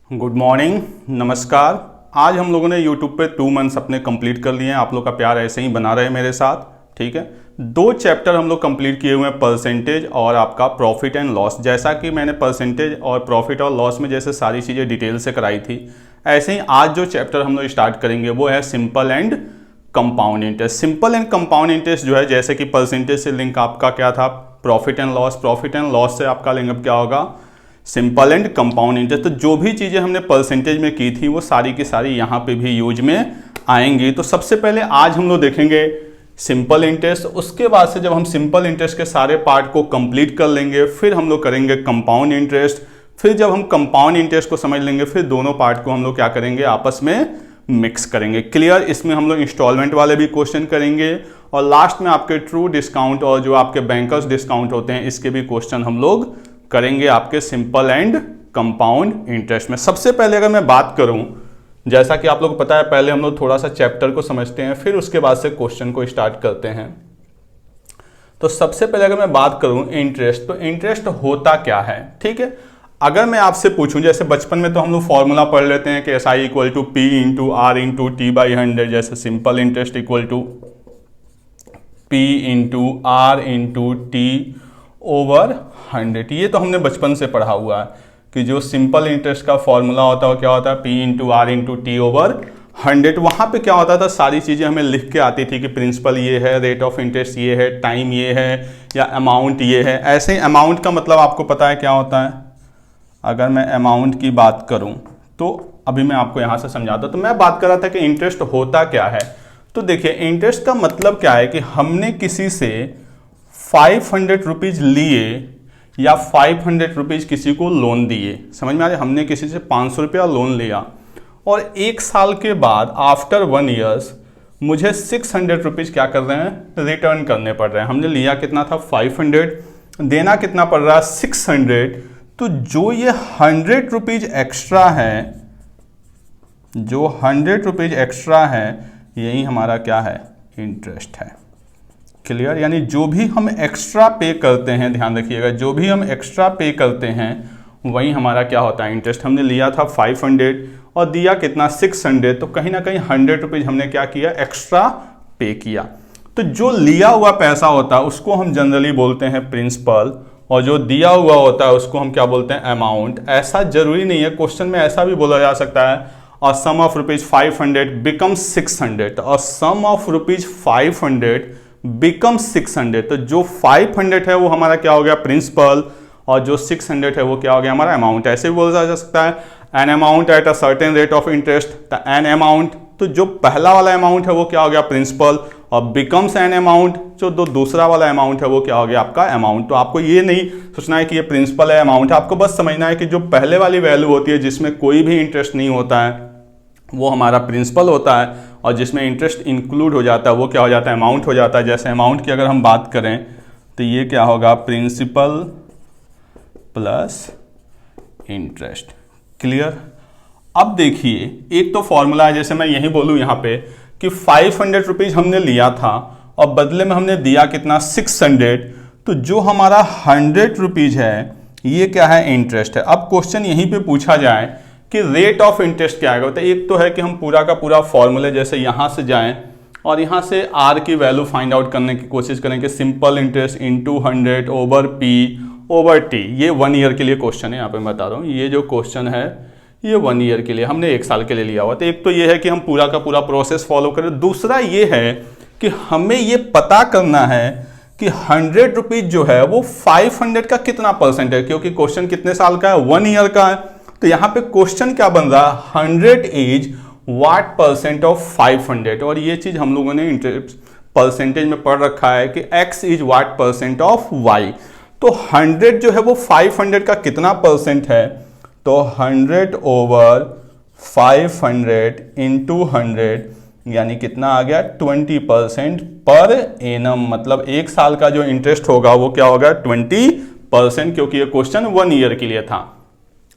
Good morning, नमस्कार। आज हम लोगों ने YouTube पे 2 मंथ्स अपने कंप्लीट कर लिए हैं। आप लोग का प्यार ऐसे ही बना रहे मेरे साथ, ठीक है। 2 चैप्टर हम लोग कंप्लीट किए हुए हैं, परसेंटेज और आपका प्रॉफिट एंड लॉस। जैसा कि मैंने परसेंटेज और प्रॉफिट और लॉस में जैसे सारी चीज़ें डिटेल से कराई थी, ऐसे ही आज जो चैप्टर हम लोग स्टार्ट करेंगे वो है simple and compound interest. Simple and compound interest जो है, जैसे कि परसेंटेज से लिंक आपका क्या था, profit and loss. Profit and loss से आपका लिंक क्या होगा, सिंपल एंड कंपाउंड इंटरेस्ट। तो जो भी चीज़ें हमने परसेंटेज में की थी वो सारी की सारी यहाँ पे भी यूज में आएंगी। तो सबसे पहले आज हम लोग देखेंगे सिंपल इंटरेस्ट। उसके बाद से जब हम सिंपल इंटरेस्ट के सारे पार्ट को कंप्लीट कर लेंगे, फिर हम लोग करेंगे कंपाउंड इंटरेस्ट। फिर जब हम कंपाउंड इंटरेस्ट को समझ लेंगे, फिर दोनों पार्ट को हम लोग क्या करेंगे, आपस में मिक्स करेंगे। क्लियर। इसमें हम लोग इंस्टॉलमेंट वाले भी क्वेश्चन करेंगे और लास्ट में आपके ट्रू डिस्काउंट और जो आपके बैंकर्स डिस्काउंट होते हैं, इसके भी क्वेश्चन हम लोग करेंगे आपके सिंपल एंड कंपाउंड इंटरेस्ट में। सबसे पहले अगर मैं बात करूं, जैसा कि आप लोग को पता है, पहले हम लोग थोड़ा सा चैप्टर को समझते हैं, फिर उसके बाद से क्वेश्चन को स्टार्ट करते हैं। तो सबसे पहले अगर मैं बात करूं इंटरेस्ट, तो इंटरेस्ट होता क्या है, ठीक है। अगर मैं आपसे पूछूं, जैसे बचपन में तो हम लोग फॉर्मूला पढ़ लेते हैं कि S I equal to P into R into T by 100, जैसे simple interest equal to P into R into T over 100। ये तो हमने बचपन से पढ़ा हुआ है कि जो सिंपल इंटरेस्ट का फॉर्मूला होता है वो क्या होता है, P into R into T over 100। वहाँ पे क्या होता था, सारी चीज़ें हमें लिख के आती थी कि प्रिंसिपल ये है, रेट ऑफ इंटरेस्ट ये है, टाइम ये है, या अमाउंट ये है। ऐसे ही अमाउंट का मतलब आपको पता है क्या होता है। अगर मैं अमाउंट की बात करूँ तो अभी मैं आपको यहाँ से समझाता। तो मैं बात कर रहा था कि इंटरेस्ट होता क्या है। तो देखिए, इंटरेस्ट का मतलब क्या है कि हमने किसी से 500 रुपीज़ लिए या 500 रुपीज़ किसी को लोन दिए। समझ में आ रहा है, हमने किसी से 500 रुपया लोन लिया और 1 साल के बाद आफ्टर 1 ईयर्स मुझे 600 रुपीज़ क्या कर रहे हैं, रिटर्न करने पड़ रहे हैं। हमने लिया कितना था, 500, देना कितना पड़ रहा है, 600। तो जो ये 100 रुपीज़ एक्स्ट्रा है, जो 100 रुपीज़ एक्स्ट्रा है, यही हमारा क्या है, इंटरेस्ट है। क्लियर। यानी जो भी हम एक्स्ट्रा पे करते हैं, ध्यान रखिएगा, जो भी हम एक्स्ट्रा पे करते हैं वही हमारा क्या होता है, इंटरेस्ट। हमने लिया था 500 और दिया कितना, 600। तो कहीं ना कहीं 100 रुपीज़ हमने क्या किया, एक्स्ट्रा पे किया। तो जो लिया हुआ पैसा होता है उसको हम जनरली बोलते हैं प्रिंसिपल, और जो दिया हुआ होता है उसको हम क्या बोलते हैं, अमाउंट। ऐसा जरूरी नहीं है, क्वेश्चन में ऐसा भी बोला जा सकता है, और सम ऑफ रुपीज़ 500 बिकम्स 600, और सम ऑफ रुपीज़ 500 बिकम 600। तो जो 500 है वो हमारा क्या हो गया, प्रिंसिपल, और जो 600 है वो क्या हो गया, हमारा अमाउंट। ऐसे भी बोला जा सकता है an amount at a certain rate of interest, the an amount. तो जो पहला वाला अमाउंट है वो क्या हो गया, प्रिंसिपल, और बिकम्स एन अमाउंट। जो दूसरा वाला अमाउंट है वो क्या हो गया, आपका अमाउंट। तो आपको ये नहीं सोचना है कि ये प्रिंसिपल है, अमाउंट है। आपको बस समझना है कि जो पहले वाली वैल्यू होती है जिसमें कोई भी इंटरेस्ट नहीं होता है वो हमारा प्रिंसिपल होता है, और जिसमें इंटरेस्ट इंक्लूड हो जाता है वो क्या हो जाता है, अमाउंट हो जाता है। जैसे अमाउंट की अगर हम बात करें तो ये क्या होगा, प्रिंसिपल प्लस इंटरेस्ट। क्लियर। अब देखिए, एक तो फॉर्मूला है, जैसे मैं यही बोलूँ यहाँ पे कि 500 रुपीज़ हमने लिया था और बदले में हमने दिया कितना, 600। तो जो हमारा 100 रुपीज़ है ये क्या है, इंटरेस्ट है। अब क्वेश्चन यहीं पे पूछा जाए कि रेट ऑफ इंटरेस्ट क्या आएगा। तो एक तो है कि हम पूरा का पूरा फॉर्मूले जैसे यहाँ से जाएं और यहाँ से आर की वैल्यू फाइंड आउट करने की कोशिश करें कि simple interest into 100 over P over T. ये 1 ईयर के लिए क्वेश्चन है, यहाँ पे मैं बता रहा हूँ, ये जो क्वेश्चन है ये 1 ईयर के लिए, हमने 1 साल के लिए लिया हुआ। तो एक तो ये है कि हम पूरा का पूरा प्रोसेस फॉलो करें। दूसरा ये है कि हमें ये पता करना है कि 100 रुपीज़ जो है वो 500 का कितना परसेंट है, क्योंकि क्वेश्चन कितने साल का है, 1 ईयर का है। तो यहाँ पे क्वेश्चन क्या बन रहा है, 100 इज व्हाट परसेंट ऑफ 500। और ये चीज हम लोगों ने परसेंटेज में पढ़ रखा है कि x is what percent of y। तो 100 जो है वो 500 का कितना परसेंट है, तो 100 ओवर 500 इंटू 100 यानी कितना आ गया, 20% पर एनम। मतलब 1 साल का जो इंटरेस्ट होगा वो क्या होगा, 20%, क्योंकि ये क्वेश्चन 1 ईयर के लिए था।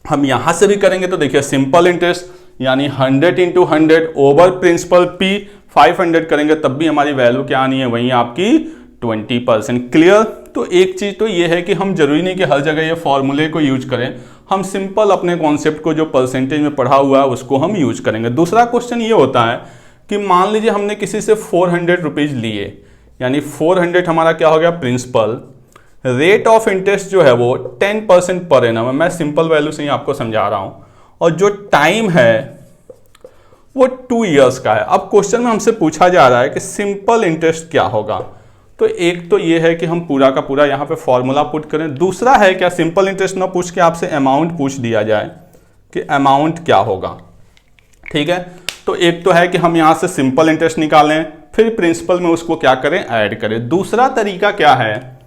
हम यहां से भी करेंगे तो देखिए, सिंपल इंटरेस्ट यानी 100 इंटू 100 ओवर प्रिंसिपल पी 500 करेंगे तब भी हमारी वैल्यू क्या आनी है, वही आपकी 20%। क्लियर। तो एक चीज तो ये है कि हम जरूरी नहीं कि हर जगह ये फॉर्मूले को यूज करें, हम सिंपल अपने कॉन्सेप्ट को जो परसेंटेज में पढ़ा हुआ है उसको हम यूज करेंगे। दूसरा क्वेश्चन ये होता है कि मान लीजिए हमने किसी से 400 रुपीज़ लिए, यानी 400 हमारा क्या हो गया प्रिंसिपल, रेट ऑफ इंटरेस्ट जो है वो 10% पर एनम है, मैं सिंपल वैल्यू से ही आपको समझा रहा हूँ, और जो टाइम है वो 2 इयर्स का है। अब क्वेश्चन में हमसे पूछा जा रहा है कि सिंपल इंटरेस्ट क्या होगा। तो एक तो ये है कि हम पूरा का पूरा यहाँ पे फॉर्मूला पुट करें, दूसरा है क्या सिंपल इंटरेस्ट ना पूछ के आपसे अमाउंट पूछ दिया जाए कि अमाउंट क्या होगा। ठीक है, तो एक तो है कि हम यहाँ से सिंपल इंटरेस्ट निकालें, फिर प्रिंसिपल में उसको क्या करें, ऐड करें। दूसरा तरीका क्या है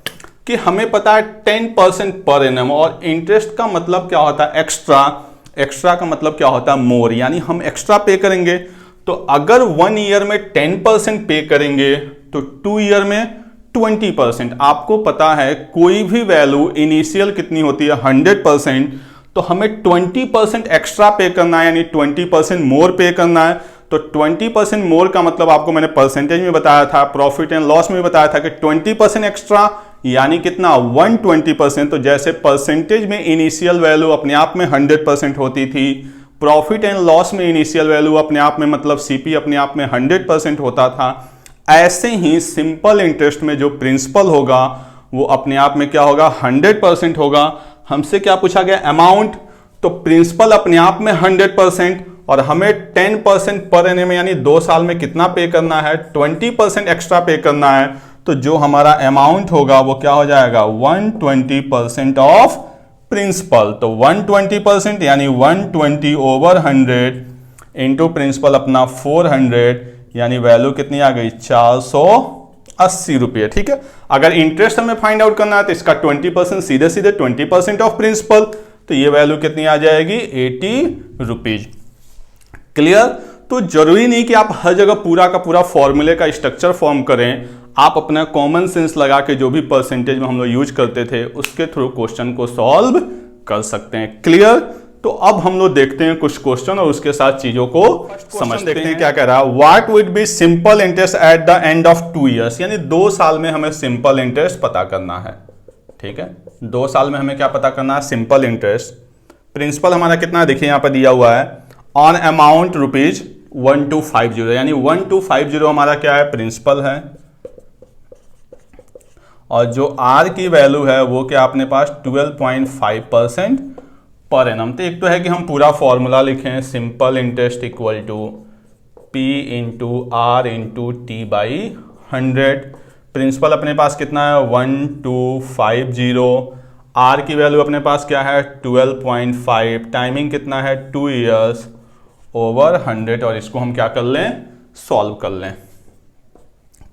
कि हमें पता है 10% पर एनम, और इंटरेस्ट का मतलब क्या होता है एक्स्ट्रा, एक्स्ट्रा का मतलब क्या होता है मोर, यानी हम एक्स्ट्रा पे करेंगे। तो अगर 1 ईयर में 10% पे करेंगे तो 2 ईयर में 20%। आपको पता है कोई भी वैल्यू इनिशियल कितनी होती है 100%, तो हमें 20% एक्स्ट्रा पे करना है, यानी 20% मोर पे करना है। तो 20% मोर का मतलब आपको मैंने परसेंटेज में बताया था, प्रॉफिट एंड लॉस में बताया था कि 20% एक्स्ट्रा यानी कितना 120%। तो जैसे परसेंटेज में इनिशियल वैल्यू अपने आप में 100% होती थी, प्रॉफिट एंड लॉस में इनिशियल वैल्यू अपने आप में मतलब सीपी अपने आप में 100% होता था, ऐसे ही सिंपल इंटरेस्ट में जो प्रिंसिपल होगा वो अपने आप में क्या होगा 100% होगा। हमसे क्या पूछा गया अमाउंट, तो प्रिंसिपल अपने आप में 100% और हमें 10% पर एनम यानी 2 साल में कितना पे करना है 20% एक्स्ट्रा पे करना है। तो जो हमारा अमाउंट होगा वो क्या हो जाएगा 120% ऑफ प्रिंसिपल। तो 120% यानी 120 ओवर 100 इंटू प्रिंसिपल अपना 400, यानी वैल्यू कितनी आ गई 480 रुपये। ठीक है, अगर इंटरेस्ट हमें फाइंड आउट करना है तो इसका 20% सीधे सीधे 20% ऑफ प्रिंसिपल, तो ये वैल्यू कितनी आ जाएगी 80 रुपीज। क्लियर। तो जरूरी नहीं कि आप हर जगह पूरा का पूरा फॉर्मूले का स्ट्रक्चर फॉर्म करें, आप अपना कॉमन सेंस लगा के जो भी परसेंटेज में हम लोग यूज करते थे उसके थ्रू क्वेश्चन को सॉल्व कर सकते हैं। क्लियर। तो अब हम लोग देखते हैं कुछ क्वेश्चन और उसके साथ चीजों को समझते हैं। क्या कह रहा है, what would be simple interest at the end of 2 years, यानी 2 साल में हमें सिंपल इंटरेस्ट पता करना है। ठीक है, 2 साल में हमें क्या पता करना है सिंपल इंटरेस्ट। प्रिंसिपल हमारा कितना है देखिए यहाँ पर दिया हुआ है ऑन अमाउंट रुपीज 1250, यानी 1250 हमारा क्या है प्रिंसिपल है, और जो आर की वैल्यू है वो क्या अपने पास 12.5% पर एनम। तो एक तो है कि हम पूरा फॉर्मूला लिखें, simple interest equal to P into R into T by 100। Principal अपने पास कितना है 1250, आर की वैल्यू अपने पास क्या है 12.5, टाइमिंग कितना है 2 इयर्स ओवर 100, और इसको हम क्या कर लें सॉल्व कर लें।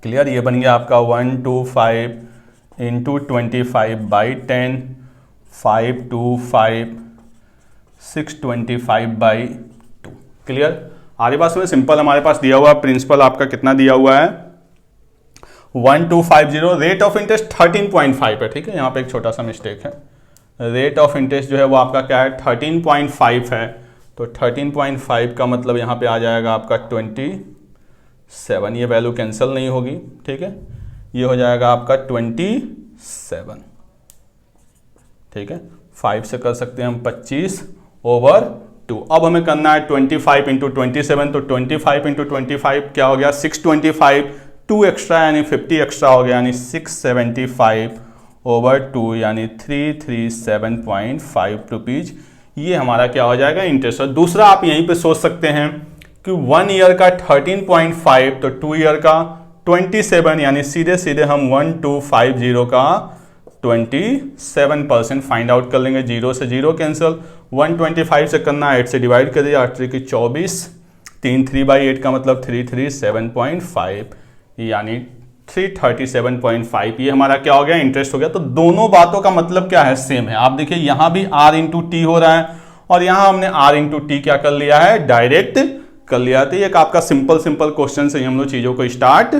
क्लियर, ये बन गया आपका 125 इंटू 25 बाई 10, 525 625 बाई 2। क्लियर। आगे पास में सिंपल हमारे पास दिया हुआ प्रिंसिपल आपका कितना दिया हुआ है 1250, रेट ऑफ इंटरेस्ट 13.5 है। ठीक है, यहाँ पे एक छोटा सा मिस्टेक है, रेट ऑफ इंटरेस्ट जो है वो आपका क्या है 13.5 है, तो 13.5 का मतलब यहाँ पे आ जाएगा आपका 27, ये वैल्यू कैंसिल नहीं होगी। ठीक है, ये हो जाएगा आपका 27। ठीक है, 5 से कर सकते हैं हम 25 ओवर 2। अब हमें करना है 25 इंटू 27, तो 25 इंटू 25 क्या हो गया 625, 2 एक्स्ट्रा यानी 50 एक्स्ट्रा हो गया, यानी 675 ओवर 2 यानी 337.5 रुपीज। ये हमारा क्या हो जाएगा इंटरेस्ट। दूसरा आप यहीं पे सोच सकते हैं कि 1 ईयर का 13.5 तो 2 ईयर का 27, यानी सीधे सीधे हम 1250 का 27% फाइंड आउट कर लेंगे। 0 से 0 कैंसिल, 125 से करना 8 से डिवाइड कर दिया, 8 3 की 24, 3 3/8 का मतलब 337.5 यानी 337.5। ये हमारा क्या हो गया इंटरेस्ट हो गया। तो दोनों बातों का मतलब क्या है सेम है। आप देखिए यहाँ भी r इंटू टी हो रहा है और यहाँ हमने r इंटू टी क्या कर लिया है डायरेक्ट कर लिया। तो एक आपका सिंपल क्वेश्चन से हम लोग चीजों को स्टार्ट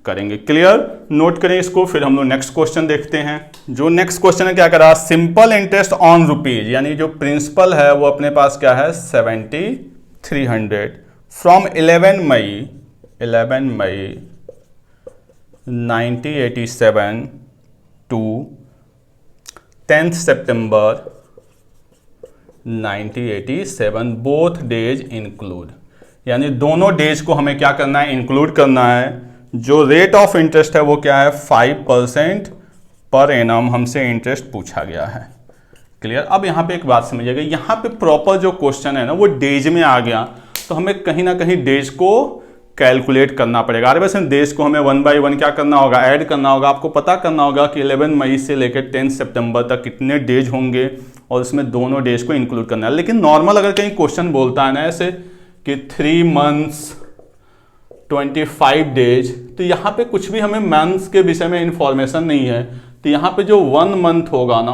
करेंगे। क्लियर, नोट करें इसको, फिर हम लोग नेक्स्ट क्वेश्चन देखते हैं। जो नेक्स्ट क्वेश्चन है क्या करा, सिंपल इंटरेस्ट ऑन रुपीज, यानी जो प्रिंसिपल है वो अपने पास क्या है 7300 from 11 May 1987 to 10th September 1987 both days include, यानी दोनों डेज को हमें क्या करना है, इंक्लूड करना है। जो रेट ऑफ इंटरेस्ट है वो क्या है, 5% पर एनम हमसे इंटरेस्ट पूछा गया है। क्लियर। अब यहाँ पे एक बात समझिएगा, यहाँ पे प्रॉपर जो क्वेश्चन है ना वो डेज में आ गया, तो हमें कहीं ना कहीं डेज को कैलकुलेट करना पड़ेगा। अरे वैसे डेज को हमें 1 बाई 1 क्या करना होगा, ऐड करना होगा। आपको पता करना होगा कि 11 मई से लेकर 10 सितंबर तक कितने डेज होंगे और इसमें दोनों डेज को इंक्लूड करना है। लेकिन नॉर्मल अगर कहीं क्वेश्चन बोलता है ना ऐसे कि 3 मंथ्स 25 डेज, तो यहाँ पे कुछ भी हमें मंथ्स के विषय में इंफॉर्मेशन नहीं है, तो यहाँ पे जो 1 मंथ होगा ना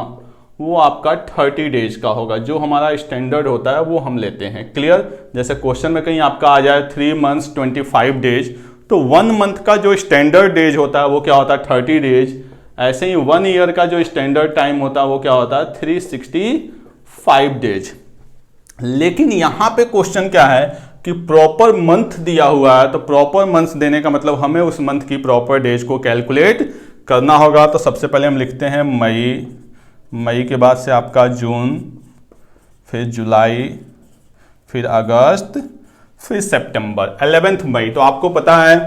वो आपका 30 डेज का होगा, जो हमारा स्टैंडर्ड होता है वो हम लेते हैं। क्लियर। जैसे क्वेश्चन में कहीं आपका आ जाए 3 मंथ्स 25 डेज, तो 1 मंथ का जो स्टैंडर्ड डेज होता है वो क्या होता है, 30 डेज। ऐसे ही 1 ईयर का जो स्टैंडर्ड टाइम होता है वो क्या होता है, 365 डेज। लेकिन यहां पे क्वेश्चन क्या है कि प्रॉपर मंथ दिया हुआ है, तो प्रॉपर मंथ देने का मतलब हमें उस मंथ की प्रॉपर डेज को कैलकुलेट करना होगा। तो सबसे पहले हम लिखते हैं मई के बाद से आपका जून, फिर जुलाई, फिर अगस्त, फिर सितंबर, 11 मई। तो आपको पता है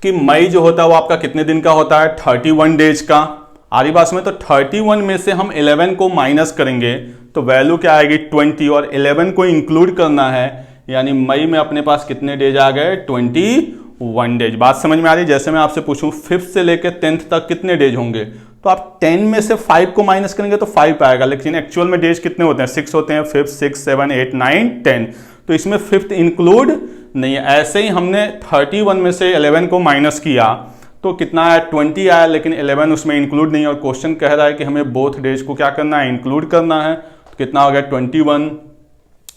कि मई जो होता है वो आपका कितने दिन का होता है, 31 डेज का। आरी बात में तो 31 में से हम 11 को माइनस करेंगे तो वैल्यू क्या आएगी, 20, और 11 को इंक्लूड करना है, यानी मई में अपने पास कितने डेज आ गए, 21 डेज। बात समझ में आ रही। जैसे मैं आपसे पूछूं 5th से लेकर 10th तक कितने डेज होंगे, तो आप 10 में से 5 को माइनस करेंगे तो 5 आएगा, लेकिन एक्चुअल में डेज कितने होते हैं, 6 होते हैं। 5th 6 7 8 9 10, तो इसमें 5th इंक्लूड नहीं है। ऐसे ही हमने 31 में से 11 को माइनस किया तो कितना आया, 20 आया, लेकिन 11 उसमें इंक्लूड नहीं है, और क्वेश्चन कह रहा है कि हमें बोथ डेज को क्या करना है, इंक्लूड करना है। तो कितना हो गया, 21।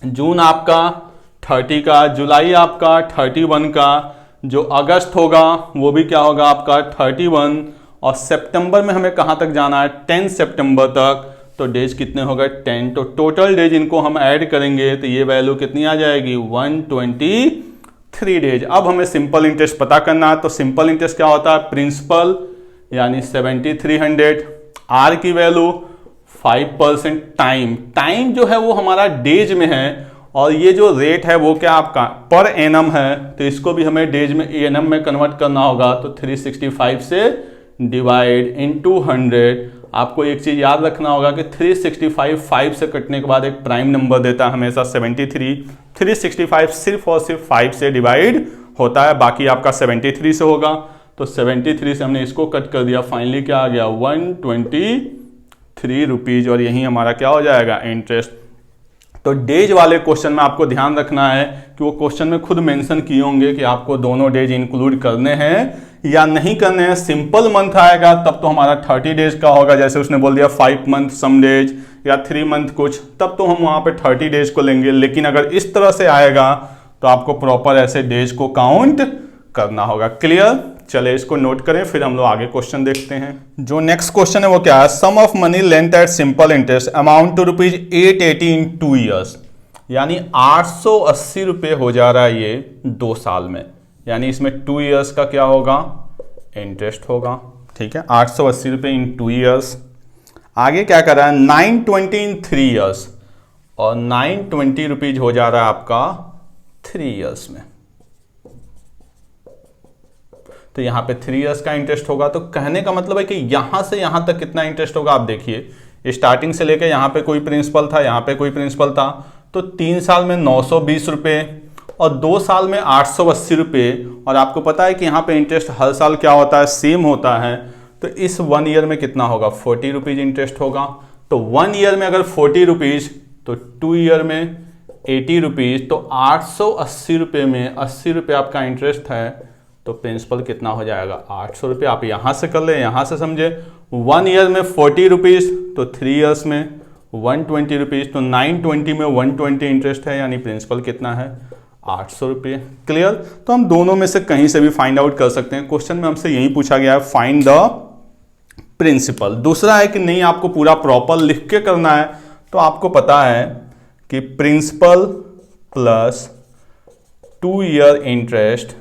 जून आपका 30 का, जुलाई आपका 31 का, जो अगस्त होगा वो भी क्या होगा आपका 31, और सितंबर में हमें कहाँ तक जाना है, 10 सितंबर तक, तो डेज कितने हो गए, 10। तो टोटल डेज इनको हम ऐड करेंगे तो ये वैल्यू कितनी आ जाएगी, 123 डेज। अब हमें सिंपल इंटरेस्ट पता करना है, तो सिंपल इंटरेस्ट क्या होता है, प्रिंसिपल यानी 7300, आर की वैल्यू 5%, टाइम जो है वो हमारा डेज में है, और ये जो रेट है वो क्या आपका पर एनम है, तो इसको भी हमें डेज में एनम में कन्वर्ट करना होगा। तो 365 से डिवाइड इनटू 100। आपको एक चीज याद रखना होगा कि 365 5 से कटने के बाद एक प्राइम नंबर देता है हमेशा 73। 365 सिर्फ और सिर्फ 5 से डिवाइड होता है, बाकी आपका 73 से होगा। तो 73 से हमने इसको कट कर दिया, फाइनली क्या आ गया, 123 रुपीज, और यही हमारा क्या हो जाएगा, इंटरेस्ट। तो डेज वाले क्वेश्चन में आपको ध्यान रखना है कि वो क्वेश्चन में खुद मेंशन किए होंगे कि आपको दोनों डेज इंक्लूड करने हैं या नहीं करने हैं। सिंपल मंथ आएगा तब तो हमारा 30 डेज का होगा, जैसे उसने बोल दिया 5 मंथ सम डेज या 3 मंथ कुछ, तब तो हम वहां पे 30 डेज को लेंगे। लेकिन अगर इस तरह से आएगा तो आपको प्रॉपर ऐसे डेज को काउंट करना होगा। क्लियर। चले इसको नोट करें, फिर हम लोग आगे क्वेश्चन देखते हैं। जो नेक्स्ट क्वेश्चन है वो क्या है, sum of money lent at simple interest amount to ₹880 in 2 years, यानी 880 रुपये हो जा रहा है ये 2 साल में, यानी इसमें 2 ईयर्स का क्या होगा, इंटरेस्ट होगा। ठीक है, 880 रुपये इन 2 ईयर्स। आगे क्या कर रहा है, 920 इन 3 ईयर्स, और 920 रुपीज हो जा रहा है आपका 3 ईयर्स में। तो यहां पे 3 ईयर्स का इंटरेस्ट होगा। तो कहने का मतलब है कि यहां से यहां तक कितना इंटरेस्ट होगा, आप देखिए स्टार्टिंग से लेकर यहां पे कोई प्रिंसिपल था, यहां पे कोई प्रिंसिपल था, तो 3 साल में 920 रुपये और 2 साल में 880 रुपये। और आपको पता है कि यहाँ पे इंटरेस्ट हर साल क्या होता है, सेम होता है। तो इस 1 ईयर में कितना होगा, 40 रुपीज इंटरेस्ट होगा। तो 1 ईयर में अगर 40 रुपीज, तो 2 ईयर में 80 रुपीज, तो 880 रुपये में 80 रुपये आपका इंटरेस्ट है, तो प्रिंसिपल कितना हो जाएगा, 800 रुपये। आप यहां से कर ले, यहां से समझे। 1 ईयर में 40 रुपीज, तो 3 ईयर्स में 120 रुपीज, तो 920 में 120 इंटरेस्ट है, यानी प्रिंसिपल कितना है, 800 रुपये। क्लियर। तो हम दोनों में से कहीं से भी फाइंड आउट कर सकते हैं। क्वेश्चन में हमसे यही पूछा गया है, फाइंड द प्रिंसिपल। दूसरा है कि नहीं, आपको पूरा प्रॉपर लिख के करना है। तो आपको पता है कि प्रिंसिपल प्लस 2 ईयर इंटरेस्ट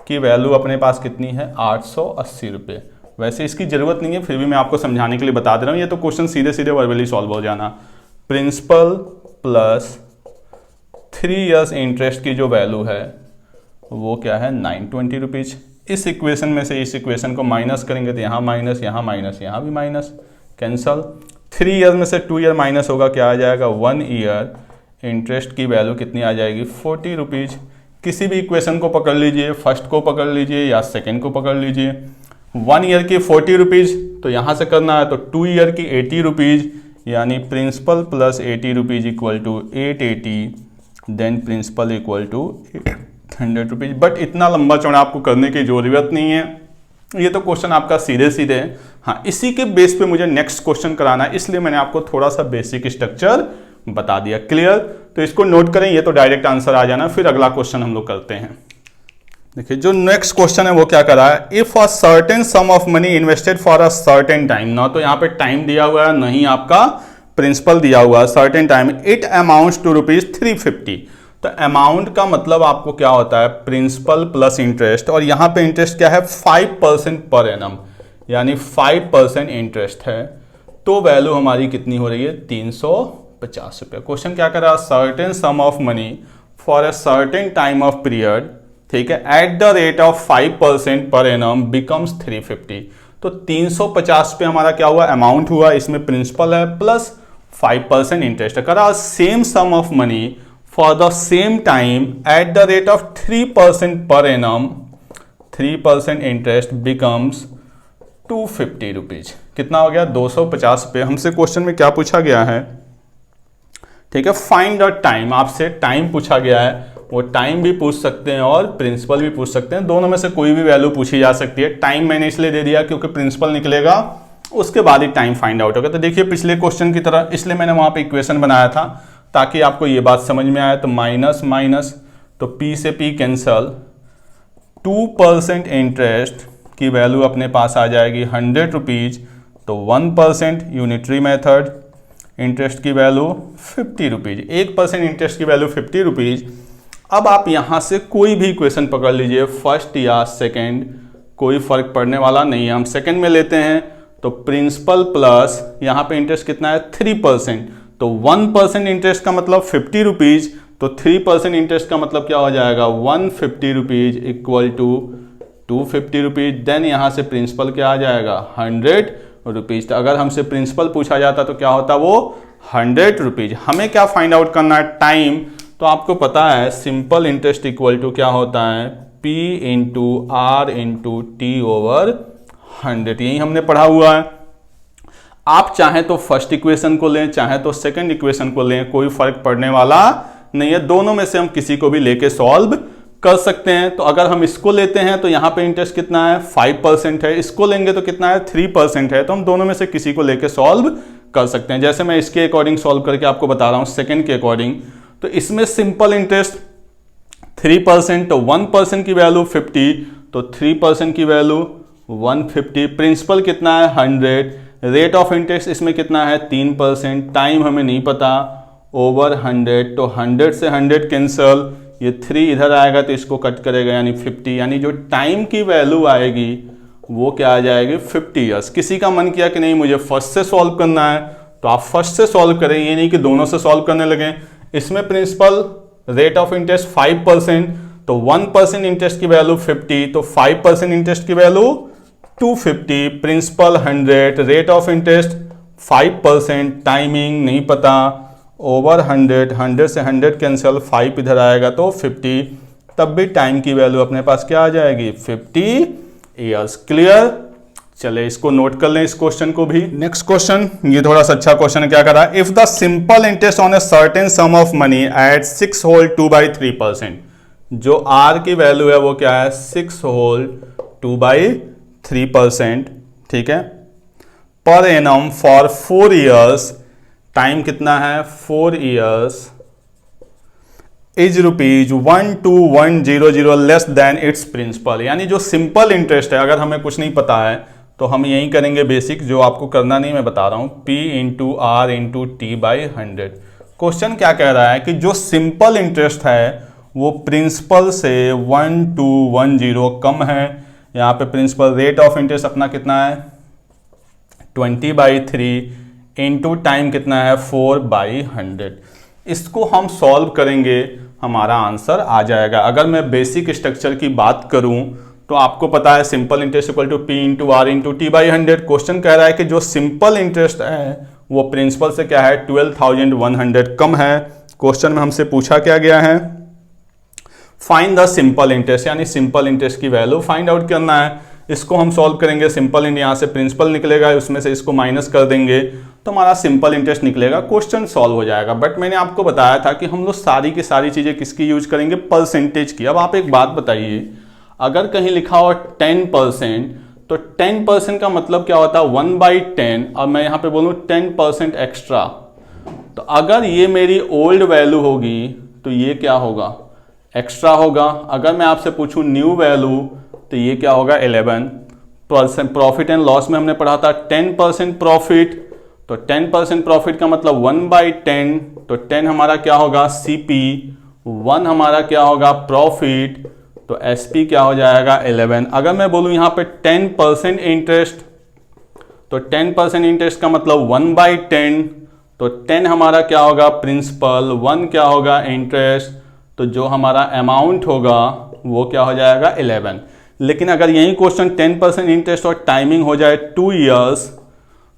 की वैल्यू अपने पास कितनी है, 880 रुपये। वैसे इसकी जरूरत नहीं है, फिर भी मैं आपको समझाने के लिए बता दे रहा हूँ। ये तो क्वेश्चन सीधे सीधे वर्बली सॉल्व हो जाना। प्रिंसिपल प्लस 3 इयर्स इंटरेस्ट की जो वैल्यू है वो क्या है 920 रुपीज़। इस इक्वेशन में से इस इक्वेशन को माइनस करेंगे तो यहाँ माइनस, यहाँ माइनस, यहाँ भी माइनस, कैंसल। 3 ईयर में से 2 ईयर माइनस होगा, क्या आ जाएगा 1 ईयर इंटरेस्ट की वैल्यू कितनी आ जाएगी 40 रुपीज़। किसी भी इक्वेशन को पकड़ लीजिए, फर्स्ट को पकड़ लीजिए या सेकेंड को पकड़ लीजिए। 1 ईयर की 40 रुपीज़ तो यहाँ से करना है, तो 2 ईयर की 80 रुपीज़, यानी principal plus 80 rupees equal to 880, then principal equal to 100 rupees. But इतना लंबा चौड़ा आपको करने की ज़रूरत नहीं है, ये तो क्वेश्चन आपका सीधे सीधे है। हाँ, इसी के बेस पे मुझे नेक्स्ट क्वेश्चन कराना है, इसलिए मैंने आपको थोड़ा सा बेसिक स्ट्रक्चर बता दिया। क्लियर? तो इसको नोट करें, ये तो डायरेक्ट आंसर आ जाना। फिर अगला क्वेश्चन हम लोग करते हैं। देखिए जो नेक्स्ट क्वेश्चन है वो क्या कर रहा है, if a certain sum of money invested for a certain time, ना तो यहाँ पे टाइम दिया हुआ है, नहीं आपका प्रिंसिपल दिया हुआ है, certain time, it amounts to ₹350। तो अमाउंट का मतलब आपको क्या होता है, प्रिंसिपल प्लस इंटरेस्ट, और यहाँ पे इंटरेस्ट क्या है 5% पर एनम, यानी 5% इंटरेस्ट है। तो वैल्यू हमारी कितनी हो रही है 350 रुपये। क्वेश्चन क्या कर रहा है, certain sum of money for a certain time of period, ठीक है, eight the rate of 5% per annum becomes 350। तो 350 पे हमारा क्या हुआ, अमाउंट हुआ, इसमें प्रिंसिपल है प्लस 5% इंटरेस्ट। करा same sum of money for the same time at the rate of 3% per annum, 3% interest becomes 250 rupees. कितना हो गया 250 रुपये। हमसे क्वेश्चन में क्या पूछा गया है, ठीक है, फाइंड द टाइम, आपसे टाइम पूछा गया है। वो टाइम भी पूछ सकते हैं और प्रिंसिपल भी पूछ सकते हैं, दोनों में से कोई भी वैल्यू पूछी जा सकती है। टाइम मैंने इसलिए दे दिया क्योंकि प्रिंसिपल निकलेगा, उसके बाद ही टाइम फाइंड आउट होगा। तो देखिए पिछले क्वेश्चन की तरह, इसलिए मैंने वहां पे इक्वेशन बनाया था ताकि आपको ये बात समझ में आए। तो माइनस माइनस, तो P से P कैंसल, 2% इंटरेस्ट की वैल्यू अपने पास आ जाएगी 100 रुपीज, तो 1% यूनिटरी मेथड, इंटरेस्ट की वैल्यू 50 रुपीज, 1% इंटरेस्ट की वैल्यू 50 रुपीज। अब आप यहां से कोई भी इक्वेशन पकड़ लीजिए, फर्स्ट या सेकंड, कोई फर्क पड़ने वाला नहीं है। हम सेकंड में लेते हैं, तो प्रिंसिपल प्लस यहां पे इंटरेस्ट कितना है 3%, तो 1% इंटरेस्ट का मतलब 50 रुपीज, तो 3% इंटरेस्ट का मतलब क्या हो जाएगा 150 rupees equal to 250 rupees. Then यहां से प्रिंसिपल क्या आ जाएगा 100 रुपीज। तो अगर हमसे प्रिंसिपल पूछा जाता तो क्या होता वो 100 रुपीज। हमें क्या फाइंड आउट करना है, टाइम। तो आपको पता है सिंपल इंटरेस्ट इक्वल टू क्या होता है P into R into T over 100, यही हमने पढ़ा हुआ है। आप चाहे तो फर्स्ट इक्वेशन को लें, चाहे तो सेकंड इक्वेशन को लें, कोई फर्क पड़ने वाला नहीं है, दोनों में से हम किसी को भी लेके सॉल्व कर सकते हैं। तो अगर हम इसको लेते हैं तो यहाँ पे इंटरेस्ट कितना है 5% है, इसको लेंगे तो कितना है 3% है, तो हम दोनों में से किसी को लेके सॉल्व कर सकते हैं। जैसे मैं इसके अकॉर्डिंग सॉल्व करके आपको बता रहा हूँ सेकंड के अकॉर्डिंग। तो इसमें सिंपल इंटरेस्ट 3%, तो 1% की वैल्यू 50, तो 3% की वैल्यू 150, प्रिंसिपल कितना है 100, रेट ऑफ इंटरेस्ट इसमें कितना है 3%, टाइम हमें नहीं पता, ओवर 100, तो 100 से 100 कैंसल, ये 3 इधर आएगा तो इसको कट करेगा यानी 50, यानी जो टाइम की वैल्यू आएगी वो क्या आ जाएगी 50 ईयर्स। किसी का मन किया कि नहीं मुझे फर्स्ट से सॉल्व करना है तो आप फर्स्ट से सॉल्व करें, ये नहीं कि दोनों से सॉल्व करने लगे। इसमें प्रिंसिपल रेट ऑफ इंटरेस्ट 5%, तो 1% इंटरेस्ट की वैल्यू 50, तो 5% इंटरेस्ट की value 250, principal 100, rate of interest 5%, timing नहीं पता, ओवर 100, 100 से 100 कैंसल, 5 इधर आएगा तो 50, तब भी टाइम की वैल्यू अपने पास क्या आ जाएगी 50 ईयर्स। क्लियर? चले इसको नोट कर लें, इस क्वेश्चन को भी। नेक्स्ट क्वेश्चन, ये थोड़ा सा अच्छा क्वेश्चन है। क्या करा, if the simple interest on a certain sum of money at 6 whole 2/3%, जो R की वैल्यू है वो क्या है 6 होल 2/3%, ठीक है, per annum for 4 years, time कितना है 4 years, is ₹12100 less than its principal. यानी जो सिंपल इंटरेस्ट है, अगर हमें कुछ नहीं पता है तो हम यही करेंगे बेसिक, जो आपको करना नहीं मैं बता रहा हूं, P into R into T/100। Question क्या कह रहा है कि जो सिंपल इंटरेस्ट है वो प्रिंसिपल से 1210 कम है। यहाँ पे प्रिंसिपल रेट ऑफ इंटरेस्ट अपना कितना है 20/3 इंटू टाइम कितना है 4/100। इसको हम सॉल्व करेंगे, हमारा आंसर आ जाएगा। अगर मैं बेसिक स्ट्रक्चर की बात करूं तो आपको पता है simple interest equal to P into R into टी/100। क्वेश्चन कह रहा है कि जो सिंपल इंटरेस्ट है वो प्रिंसिपल से क्या है 12,100 कम है। क्वेश्चन में हमसे पूछा क्या गया है, फाइंड द सिंपल इंटरेस्ट, यानी सिंपल इंटरेस्ट की वैल्यू फाइंड आउट करना है। इसको हम सॉल्व करेंगे। सिंपल इंटरेस्ट यहाँ से प्रिंसिपल निकलेगा, उसमें से इसको माइनस कर देंगे तो हमारा सिंपल इंटरेस्ट निकलेगा, क्वेश्चन सॉल्व हो जाएगा। बट मैंने आपको बताया था कि हम लोग सारी की सारी चीजें किसकी यूज करेंगे, परसेंटेज की। अब आप एक बात बताइए, अगर कहीं लिखा हो 10% तो 10% का मतलब क्या होता है 1/10। अब मैं यहाँ पे बोलूँ 10% एक्स्ट्रा, तो अगर ये मेरी ओल्ड वैल्यू होगी तो ये क्या होगा, एक्स्ट्रा होगा। अगर मैं आपसे पूछूं न्यू वैल्यू तो ये क्या होगा 11%। प्रॉफिट एंड लॉस में हमने पढ़ा था 10% प्रॉफिट, तो 10% प्रॉफिट का मतलब 1/10, तो 10 हमारा क्या होगा CP, 1 हमारा क्या होगा प्रॉफिट, तो SP क्या हो जाएगा 11। अगर मैं बोलूं यहां पे 10% इंटरेस्ट, तो 10% इंटरेस्ट का मतलब 1/10, तो 10 हमारा क्या होगा प्रिंसिपल, 1 क्या होगा इंटरेस्ट, तो जो हमारा अमाउंट होगा वो क्या हो जाएगा 11। लेकिन अगर यही क्वेश्चन 10% इंटरेस्ट और टाइमिंग हो जाए 2 इयर्स,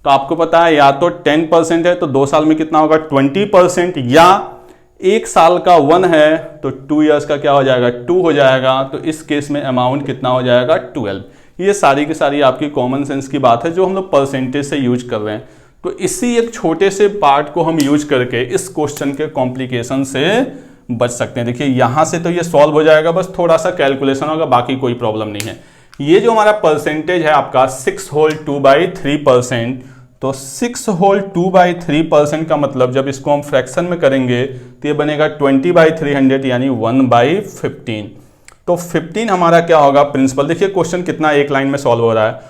तो आपको पता है या तो 10% है तो 2 साल में कितना होगा 20%, या 1 साल का 1 है तो 2 इयर्स का क्या हो जाएगा 2 हो जाएगा। तो इस केस में अमाउंट कितना हो जाएगा 12। ये सारी की सारी आपकी कॉमन सेंस की बात है जो हम लोग परसेंटेज से यूज कर रहे हैं। तो इसी एक छोटे से पार्ट को हम यूज करके इस क्वेश्चन के कॉम्प्लिकेशन से बच सकते हैं। देखिए यहां से तो ये सॉल्व हो जाएगा, बस थोड़ा सा कैलकुलेशन होगा, बाकी कोई प्रॉब्लम नहीं है। ये जो हमारा परसेंटेज है आपका 6 होल 2/3%, तो 6 होल 2/3% का मतलब जब इसको हम फ्रैक्शन में करेंगे तो ये बनेगा 20/300 यानी 1/15। तो 15 हमारा क्या होगा प्रिंसिपल। देखिए क्वेश्चन कितना एक लाइन में सॉल्व हो रहा है।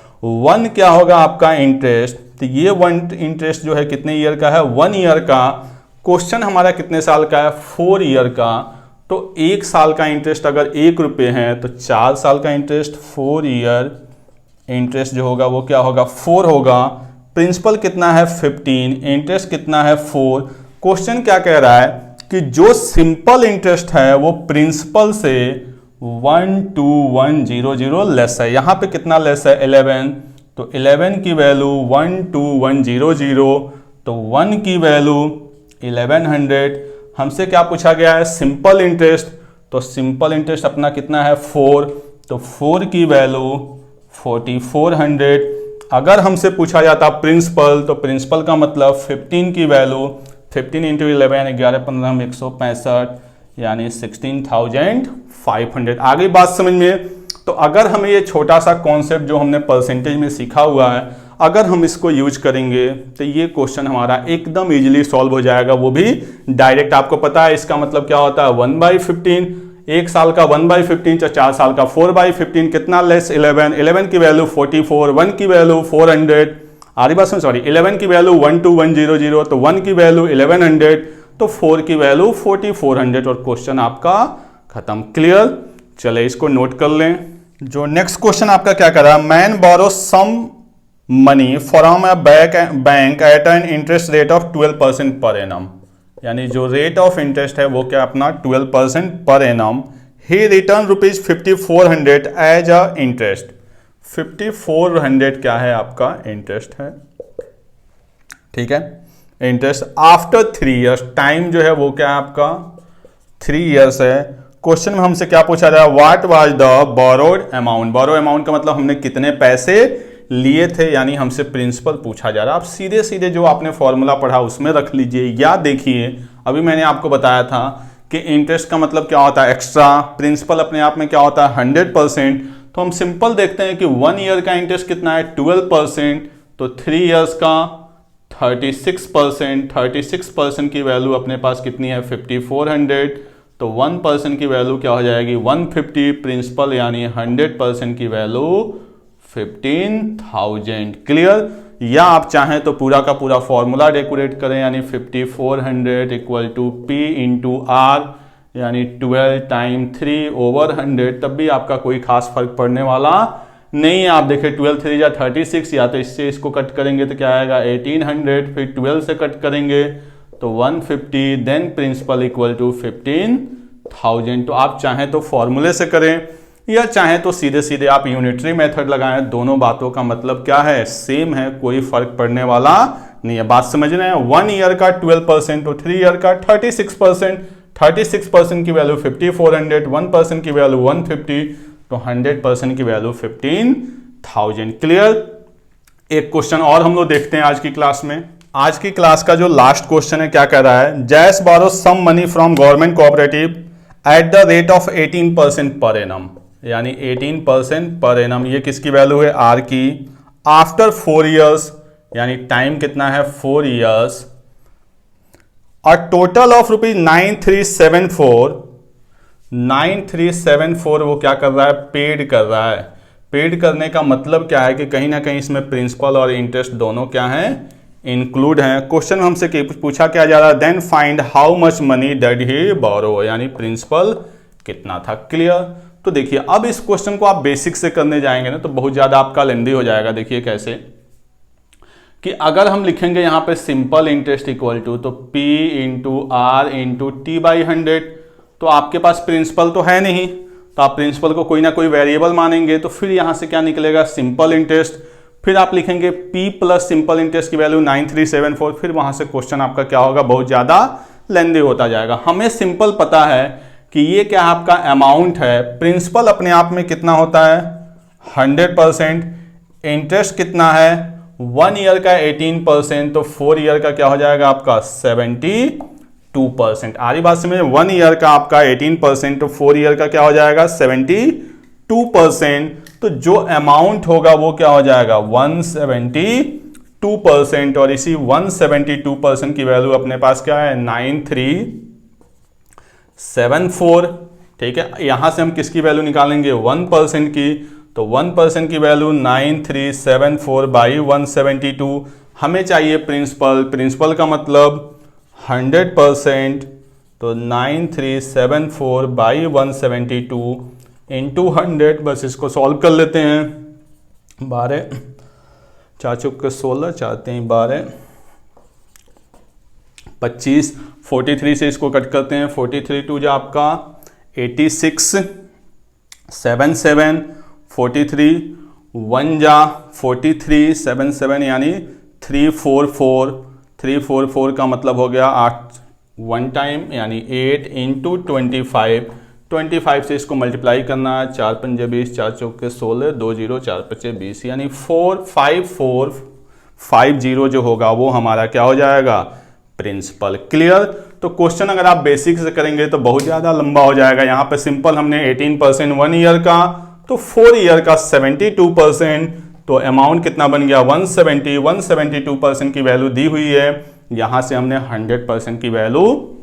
1 क्या होगा आपका इंटरेस्ट, तो ये 1 इंटरेस्ट जो है कितने ईयर का है 1 ईयर का। क्वेश्चन हमारा कितने साल का है 4 ईयर का, तो 1 साल का इंटरेस्ट अगर 1 रुपये है तो 4 साल का इंटरेस्ट 4 ईयर इंटरेस्ट जो होगा वो क्या होगा 4 होगा। प्रिंसिपल कितना है 15, इंटरेस्ट कितना है 4। क्वेश्चन क्या कह रहा है कि जो सिंपल इंटरेस्ट है वो प्रिंसिपल से 12100 लेस है। यहां पे कितना लेस है 11, तो 11 की वैल्यू 12100, तो 1 की वैल्यू 1100। हमसे क्या पूछा गया है सिंपल इंटरेस्ट, तो सिंपल इंटरेस्ट अपना कितना है 4, तो 4 की वैल्यू 4400। अगर हमसे पूछा जाता प्रिंसिपल, तो प्रिंसिपल का मतलब 15 की वैल्यू 15 इंटू 11 11 15 165 यानी 16,500। आ गई बात समझ में। तो अगर हमें ये छोटा सा कॉन्सेप्ट जो हमने परसेंटेज में सीखा हुआ है अगर हम इसको यूज करेंगे तो ये क्वेश्चन हमारा एकदम इजीली सॉल्व हो जाएगा, वो भी डायरेक्ट। आपको पता है इसका मतलब क्या होता है 1/15, 1 साल का 1/15, 4 साल का 4/15, कितना लेस 11, 11 की वैल्यू 44, 1 की वैल्यू 400। आ रही बात समझ, सॉरी 11 की वैल्यू 12100, तो 1 की वैल्यू 1100, तो 4 की वैल्यू 4400 और क्वेश्चन आपका खत्म। क्लियर, चले इसको नोट कर लें। जो नेक्स्ट क्वेश्चन आपका क्या कर रहा है, man borrow some money from a bank at an interest rate of 12% per annum, यानी जो रेट ऑफ इंटरेस्ट है वो क्या अपना 12% per annum. He return ₹5400 as a interest. 5400 क्या है आपका इंटरेस्ट है, ठीक है, इंटरेस्ट आफ्टर 3 इयर्स। टाइम जो है वो क्या है आपका 3 इयर्स है। क्वेश्चन में हमसे क्या पूछा जाए, what was the borrowed amount. Borrow amount का मतलब हमने कितने पैसे लिए थे, यानी हमसे प्रिंसिपल पूछा जा रहा है। आप सीधे सीधे जो आपने फॉर्मूला पढ़ा उसमें रख लीजिए, या देखिए अभी मैंने आपको बताया था कि इंटरेस्ट का मतलब क्या होता है एक्स्ट्रा, प्रिंसिपल अपने आप में क्या होता है 100%। तो हम सिंपल देखते हैं कि 1 ईयर का इंटरेस्ट कितना है 12%, तो 3 इयर्स का 36%। 36% की वैल्यू अपने पास कितनी है 5400, तो 1% की वैल्यू क्या हो जाएगी 150। प्रिंसिपल यानी 100% की वैल्यू 15,000। क्लियर, या आप चाहें तो पूरा का पूरा फॉर्मूला डेकोरेट करें, यानी 5400 equal to P into R, यानी 12 टाइम 3/100, तब भी आपका कोई खास फर्क पड़ने वाला नहीं आप देखिए 12 3 जा 36, या तो इससे इसको कट करेंगे तो क्या आएगा 1800, फिर 12 से कट करेंगे तो 150, देन प्रिंसिपल इक्वल टू 15,000। तो आप चाहें तो फॉर्मूले से करें या चाहें तो सीधे सीधे आप यूनिटरी मेथड लगाएं, दोनों बातों का मतलब क्या है, सेम है, कोई फर्क पड़ने वाला नहीं है। बात समझ रहे हैं? 1 ईयर का 12% और 3 ईयर का 36%, 36% की वैल्यू 5400, 1% की वैल्यू 150, तो 100% की वैल्यू 15,000। क्लियर? एक क्वेश्चन और हम लोग देखते हैं आज की क्लास में। आज की क्लास का जो लास्ट क्वेश्चन है क्या कह रहा है, जैस borrow some money from government cooperative at the rate of 18% per annum, यानी 18% पर एनम, ये किसकी वैल्यू है, आर की, आफ्टर 4 ईयर्स, यानी टाइम कितना है 4 ईयर्स, और टोटल ऑफ रुपीज 9374 वो क्या कर रहा है, पेड कर रहा है। पेड करने का मतलब क्या है कि कहीं ना कहीं इसमें प्रिंसिपल और इंटरेस्ट दोनों क्या है, इंक्लूड हैं। क्वेश्चन में हमसे पूछा क्या जा रहा है, then find how much money did he borrow, यानी प्रिंसिपल कितना था। क्लियर? तो देखिए अब इस क्वेश्चन को आप बेसिक से करने जाएंगे ना तो बहुत ज्यादा आपका लेंदी हो जाएगा। देखिए कैसे कि अगर हम लिखेंगे यहां पे सिंपल इंटरेस्ट इक्वल टू, तो P into R into T by 100, तो आपके पास प्रिंसिपल तो है नहीं, तो आप प्रिंसिपल को कोई ना कोई वेरिएबल मानेंगे, तो फिर यहां से क्या निकलेगा, सिंपल इंटरेस्ट, फिर आप लिखेंगे P प्लस सिंपल इंटरेस्ट की वैल्यू 9374, फिर वहां से क्वेश्चन आपका क्या होगा, बहुत ज्यादा लेंदी होता जाएगा। हमें सिंपल पता है कि ये क्या आपका अमाउंट है, प्रिंसिपल अपने आप में कितना होता है 100%, इंटरेस्ट कितना है 1 ईयर का 18%, तो 4 ईयर का क्या हो जाएगा आपका 72%। आ रही बात समझ? 1 ईयर का आपका 18%, तो 4 ईयर का क्या हो जाएगा 72%, तो जो अमाउंट होगा वो क्या हो जाएगा 172%, और इसी 172% की वैल्यू अपने पास क्या है 9374। ठीक है, यहां से हम किसकी वैल्यू निकालेंगे 1% की, तो 1% की वैल्यू 9374 बाई 172, हमें चाहिए प्रिंसिपल, प्रिंसिपल का मतलब 100%, तो 9374 बाई 172 इंटू 100, बस इसको सॉल्व कर लेते हैं। 12 4 चौक 16, 4 3 12, 25, 43 से इसको कट करते हैं, 43 टू जो आपका 86, 77, 43 1 जा 43, 77 यानी 344, 344 का मतलब हो गया 8 1 टाइम, यानी 8 इंटू 25, 25 से इसको मल्टीप्लाई करना है, 4 पंजे 20, 4 चौके 16, 2 0, 4 पचे 20, यानी 45450 जो होगा वो हमारा क्या हो जाएगा, प्रिंसिपल। क्लियर? तो क्वेश्चन अगर आप बेसिक से करेंगे तो बहुत ज़्यादा लंबा हो जाएगा। यहाँ पे सिंपल हमने 18% 1 ईयर का, तो 4 ईयर का 72%, तो अमाउंट कितना बन गया 170, 172% की वैल्यू दी हुई है, यहाँ से हमने 100% की वैल्यू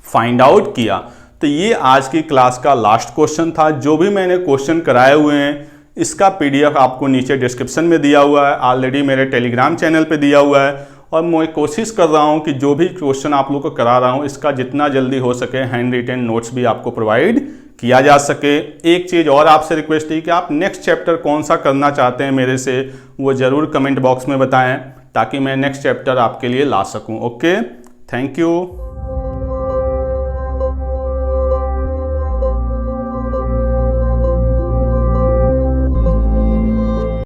फाइंड आउट किया। तो ये आज की क्लास का लास्ट क्वेश्चन था। जो भी मैंने क्वेश्चन कराए हुए हैं इसका PDF आपको नीचे डिस्क्रिप्शन में दिया हुआ है, ऑलरेडी मेरे टेलीग्राम चैनल पे दिया हुआ है, और मैं कोशिश कर रहा हूं कि जो भी क्वेश्चन आप लोग को करा रहा हूं इसका जितना जल्दी हो सके हैंड रिटन नोट्स भी आपको प्रोवाइड किया जा सके। एक चीज़ और आपसे रिक्वेस्ट है कि आप नेक्स्ट चैप्टर कौन सा करना चाहते हैं मेरे से, वो ज़रूर कमेंट बॉक्स में बताएं ताकि मैं नेक्स्ट चैप्टर आपके लिए ला सकूं। Okay, thank you.